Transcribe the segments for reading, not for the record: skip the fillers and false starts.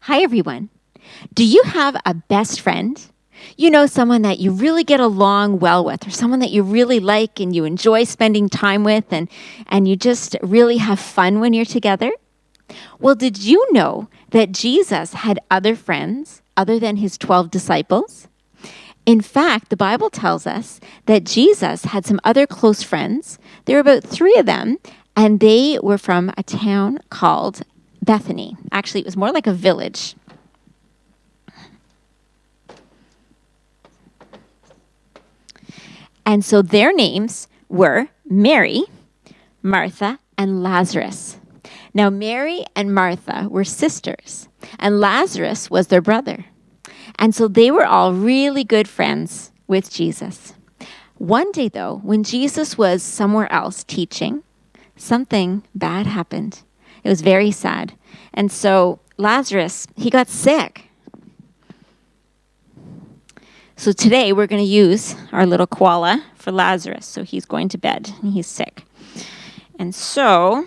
Hi, everyone. Do you have a best friend? You know, someone that you really get along well with, or someone that you really like and you enjoy spending time with, and you just really have fun when you're together? Well, did you know that Jesus had other friends other than his 12 disciples? In fact, the Bible tells us that Jesus had some other close friends. There were about three of them, and they were from a town called Bethany. Actually, it was more like a village. And so their names were Mary, Martha, and Lazarus. Now, Mary and Martha were sisters, and Lazarus was their brother. And so they were all really good friends with Jesus. One day, though, when Jesus was somewhere else teaching, something bad happened. It was very sad. And so Lazarus, he got sick. So today we're going to use our little koala for Lazarus. So he's going to bed and he's sick. And so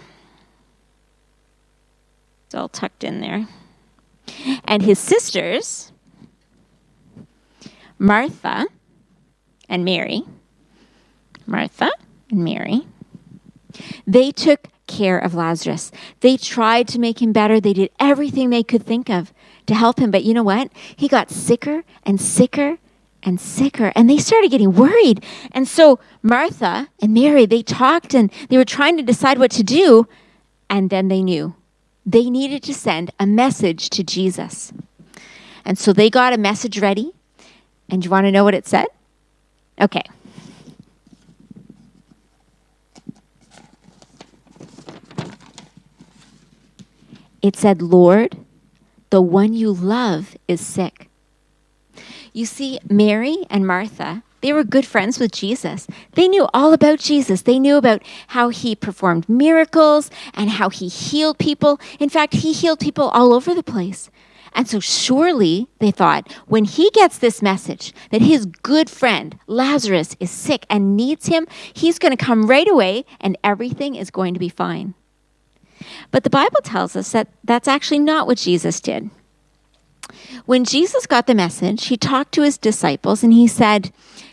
it's all tucked in there. And his sisters, Martha and Mary, they took care of Lazarus. They tried to make him better. They did everything they could think of to help him. But you know what? He got sicker and sicker and sicker, and they started getting worried. And so Martha and Mary, they talked and they were trying to decide what to do, and then they knew they needed to send a message to Jesus. And so they got a message ready, and you want to know what it said? Okay. It said, "Lord, the one you love is sick." You see, Mary and Martha, they were good friends with Jesus. They knew all about Jesus. They knew about how he performed miracles and how he healed people. In fact, he healed people all over the place. And so surely, they thought, when he gets this message that his good friend Lazarus is sick and needs him, he's going to come right away and everything is going to be fine. But the Bible tells us that that's actually not what Jesus did. When Jesus got the message, he talked to his disciples and he said,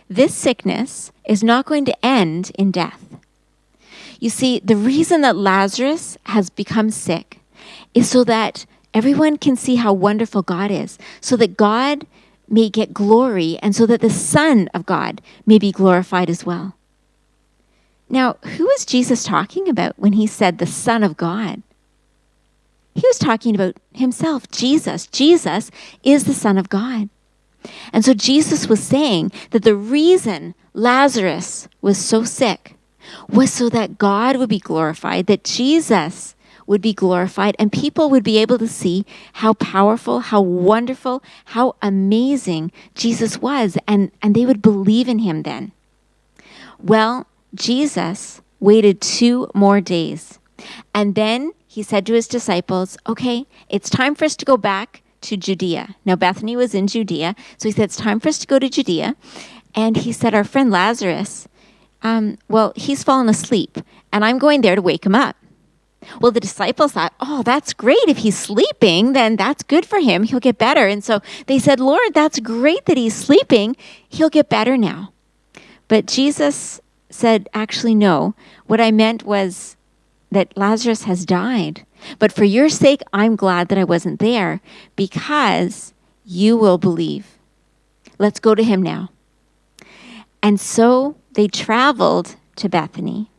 "This sickness is not going to end in death." You see, the reason that Lazarus has become sick is so that everyone can see how wonderful God is, so that God may get glory and so that the Son of God may be glorified as well. Now, who is Jesus talking about when he said the Son of God? He was talking about himself, Jesus. Jesus is the Son of God. And so Jesus was saying that the reason Lazarus was so sick was so that God would be glorified, that Jesus would be glorified, and people would be able to see how powerful, how wonderful, how amazing Jesus was, and they would believe in him then. Well, Jesus waited 2 more days, and then he said to his disciples, "Okay, it's time for us to go back to Judea." Now, Bethany was in Judea, so he said, "It's time for us to go to Judea." And he said, "Our friend Lazarus, he's fallen asleep, and I'm going there to wake him up." Well, the disciples thought, "Oh, that's great. If he's sleeping, then that's good for him. He'll get better." And so they said, "Lord, that's great that he's sleeping. He'll get better now." But Jesus said, "Actually, no. What I meant was that Lazarus has died. But for your sake, I'm glad that I wasn't there because you will believe. Let's go to him now." And so they traveled to Bethany.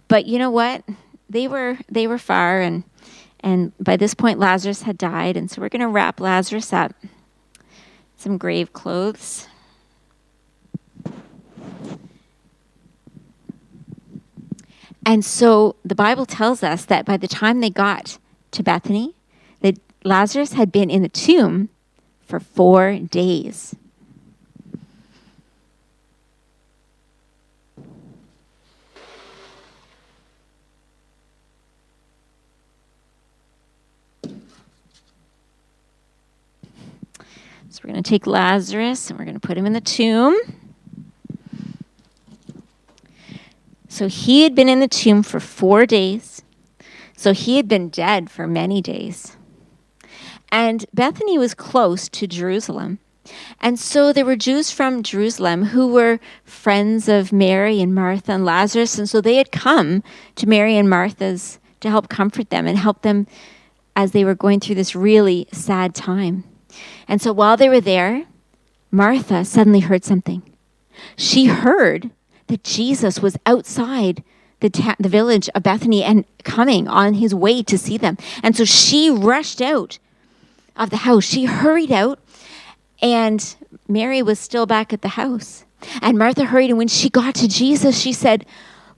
But you know what? They were far, and by this point Lazarus had died, and so we're going to wrap Lazarus up. Some grave clothes. And so the Bible tells us that by the time they got to Bethany, that Lazarus had been in the tomb for 4 days. So we're going to take Lazarus and we're going to put him in the tomb. So he had been in the tomb for 4 days. So he had been dead for many days. And Bethany was close to Jerusalem. And so there were Jews from Jerusalem who were friends of Mary and Martha and Lazarus. And so they had come to Mary and Martha's to help comfort them and help them as they were going through this really sad time. And so while they were there, Martha suddenly heard something. She heard that Jesus was outside the village of Bethany and coming on his way to see them. And so she rushed out of the house. She hurried out, and Mary was still back at the house. And Martha hurried, and when she got to Jesus, she said,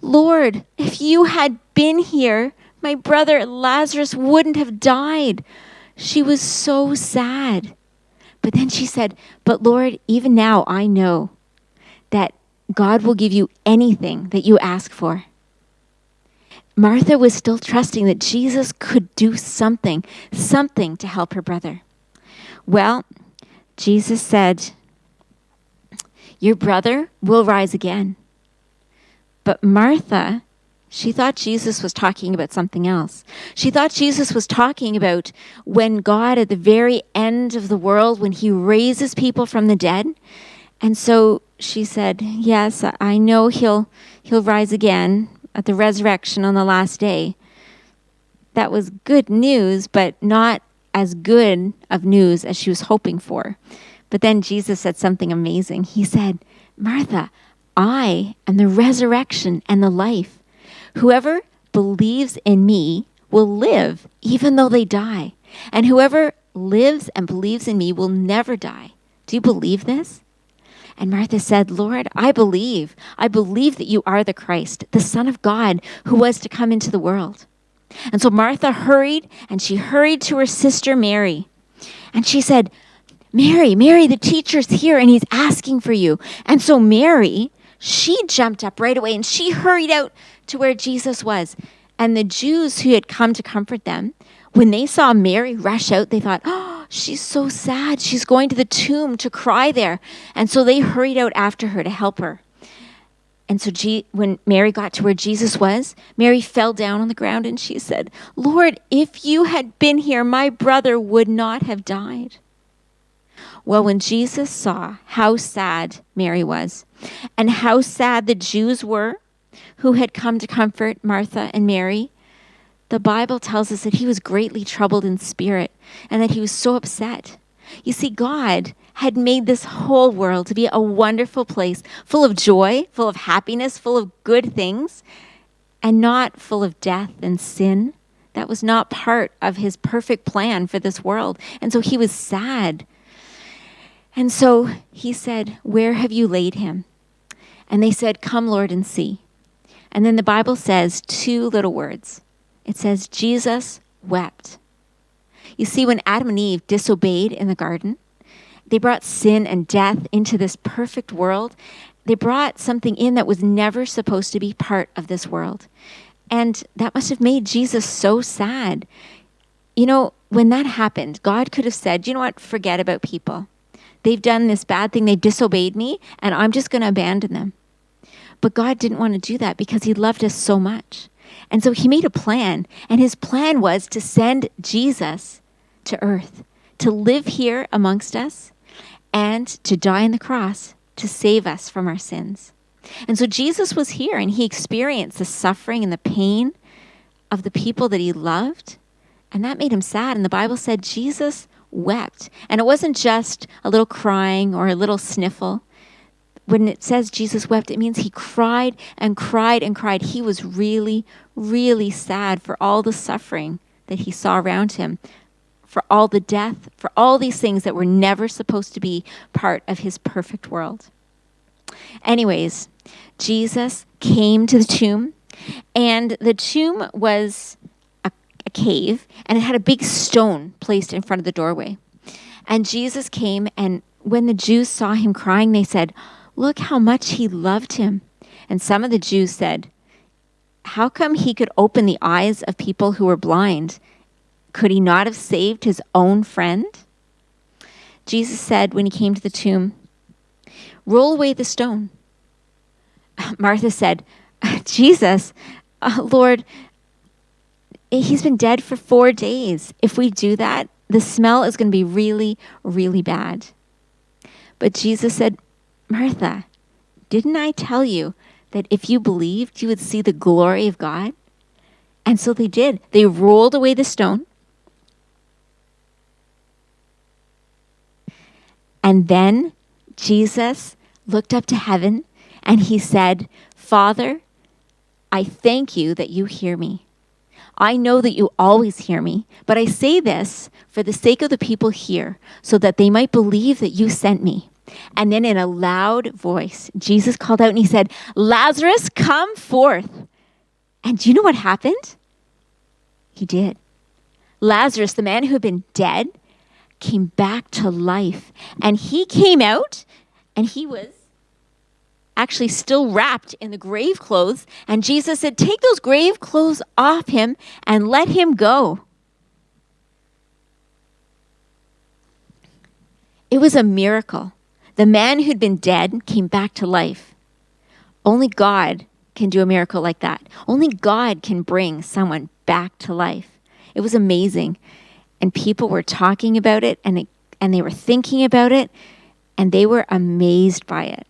"Lord, if you had been here, my brother Lazarus wouldn't have died." She was so sad. But then she said, "But Lord, even now I know that God will give you anything that you ask for." Martha was still trusting that Jesus could do something to help her brother. Well, Jesus said, "Your brother will rise again." But Martha, she thought Jesus was talking about something else. She thought Jesus was talking about when God at the very end of the world, when he raises people from the dead. And so she said, "Yes, I know he'll rise again at the resurrection on the last day." That was good news, but not as good of news as she was hoping for. But then Jesus said something amazing. He said, "Martha, I am the resurrection and the life. Whoever believes in me will live even though they die. And whoever lives and believes in me will never die." Do you believe this? And Martha said, "Lord, I believe. I believe that you are the Christ, the Son of God who was to come into the world." And so Martha hurried, and she hurried to her sister Mary. And she said, Mary, the teacher's here, and he's asking for you." And so Mary, she jumped up right away, and she hurried out to where Jesus was. And the Jews who had come to comfort them, when they saw Mary rush out, they thought, "Oh, she's so sad. She's going to the tomb to cry there." And so they hurried out after her to help her. And so when Mary got to where Jesus was, Mary fell down on the ground and she said, "Lord, if you had been here, my brother would not have died." Well, when Jesus saw how sad Mary was and how sad the Jews were who had come to comfort Martha and Mary, the Bible tells us that he was greatly troubled in spirit and that he was so upset. You see, God had made this whole world to be a wonderful place, full of joy, full of happiness, full of good things, and not full of death and sin. That was not part of his perfect plan for this world. And so he was sad. And so he said, "Where have you laid him?" And they said, "Come, Lord, and see." And then the Bible says two little words. It says, Jesus wept. You see, when Adam and Eve disobeyed in the garden, they brought sin and death into this perfect world. They brought something in that was never supposed to be part of this world. And that must have made Jesus so sad. You know, when that happened, God could have said, "You know what? Forget about people. They've done this bad thing. They disobeyed me, and I'm just going to abandon them." But God didn't want to do that because he loved us so much. And so he made a plan, and his plan was to send Jesus to earth, to live here amongst us, and to die on the cross to save us from our sins. And so Jesus was here, and he experienced the suffering and the pain of the people that he loved, and that made him sad. And the Bible said Jesus wept. And it wasn't just a little crying or a little sniffle. When it says Jesus wept, it means he cried and cried and cried. He was really, really sad for all the suffering that he saw around him, for all the death, for all these things that were never supposed to be part of his perfect world. Anyways, Jesus came to the tomb, and the tomb was a cave, and it had a big stone placed in front of the doorway. And Jesus came, and when the Jews saw him crying, they said, "Look how much he loved him." And some of the Jews said, "How come he could open the eyes of people who were blind? Could he not have saved his own friend?" Jesus said when he came to the tomb, "Roll away the stone." Martha said, "Jesus, Lord, he's been dead for 4 days. If we do that, the smell is going to be really, really bad. But Jesus said, Martha, didn't I tell you that if you believed, you would see the glory of God? And so they did. They rolled away the stone. And then Jesus looked up to heaven and he said, Father, I thank you that you hear me. I know that you always hear me, but I say this for the sake of the people here, so that they might believe that you sent me. And then in a loud voice, Jesus called out and he said, Lazarus, come forth. And do you know what happened? He did. Lazarus, the man who had been dead, came back to life. And he came out and he was actually still wrapped in the grave clothes. And Jesus said, take those grave clothes off him and let him go. It was a miracle. The man who'd been dead came back to life. Only God can do a miracle like that. Only God can bring someone back to life. It was amazing. And people were talking about it, and they were thinking about it, and they were amazed by it.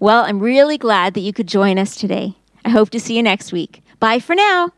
Well, I'm really glad that you could join us today. I hope to see you next week. Bye for now.